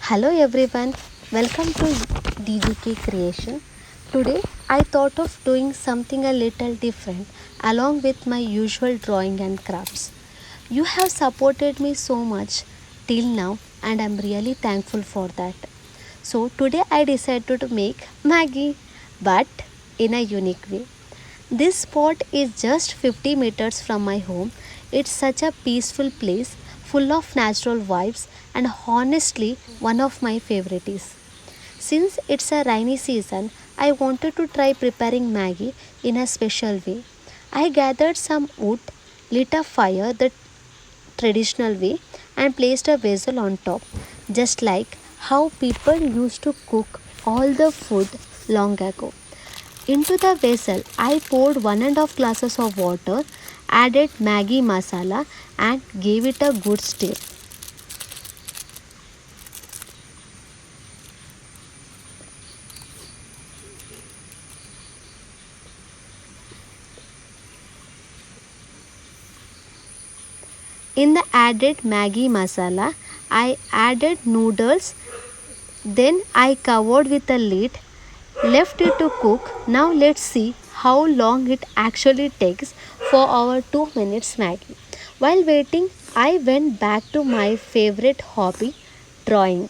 Hello everyone, welcome to DGK Creation. Today I thought of doing something a little different along with my usual drawing and crafts. You have supported me so much till now and I'm really thankful for that. So today I decided to make Maggie but in a unique way. This spot is just 50 meters from my home. It's such a peaceful place, full of natural vibes, and honestly, one of my favorites. Since it's a rainy season, I wanted to try preparing Maggie in a special way. I gathered some wood, lit a fire the traditional way, and placed a vessel on top, just like how people used to cook all the food long ago. Into the vessel, I poured 1.5 glasses of water, added Maggi masala, and gave it a good stir. In the added Maggi masala, I added noodles, then I covered with a lid, left it to cook. Now let's see how long it actually takes for our 2 minutes Maggi. While waiting, I went back to my favorite hobby, drawing.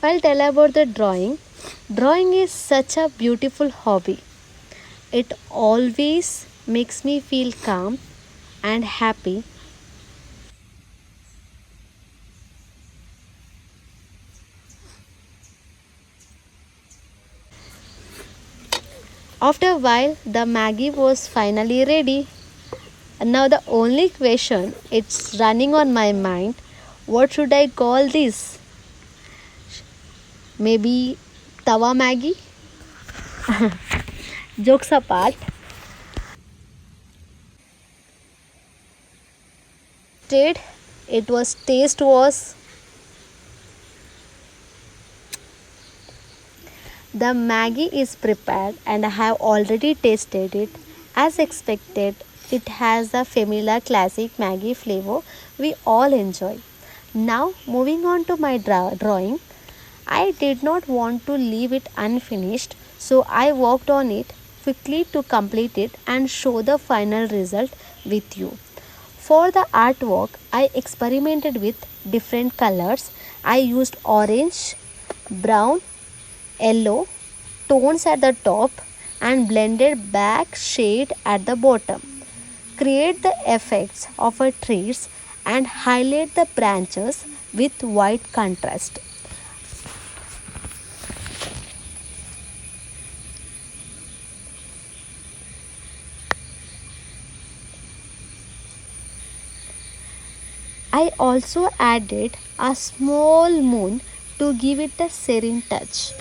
I'll tell about the drawing. Drawing is such a beautiful hobby. It always makes me feel calm and happy. After a while, the Maggie was finally ready. And now the only question it's running on my mind, what should I call this? Maybe Tawa Maggie? Jokes apart, did it was taste was the Maggie is prepared and I have already tasted it. As expected, it has the familiar classic Maggie flavor we all enjoy. Now, moving on to my drawing, I did not want to leave it unfinished, so I worked on it quickly to complete it and show the final result with you. For the artwork, I experimented with different colors. I used orange, brown, yellow tones at the top and blended black shade at the bottom. Create the effects of a trees and highlight the branches with white contrast. I also added a small moon to give it a serene touch.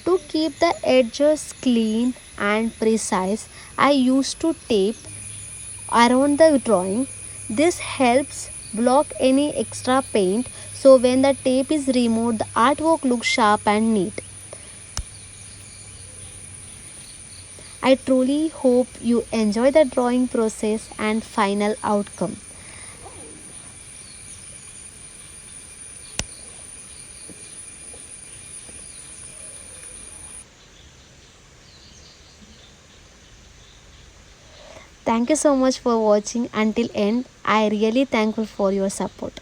To keep the edges clean and precise, I used to tape around the drawing. This helps block any extra paint so when the tape is removed, the artwork looks sharp and neat. I truly hope you enjoy the drawing process and final outcome. Thank you so much for watching until end. I really thankful for your support.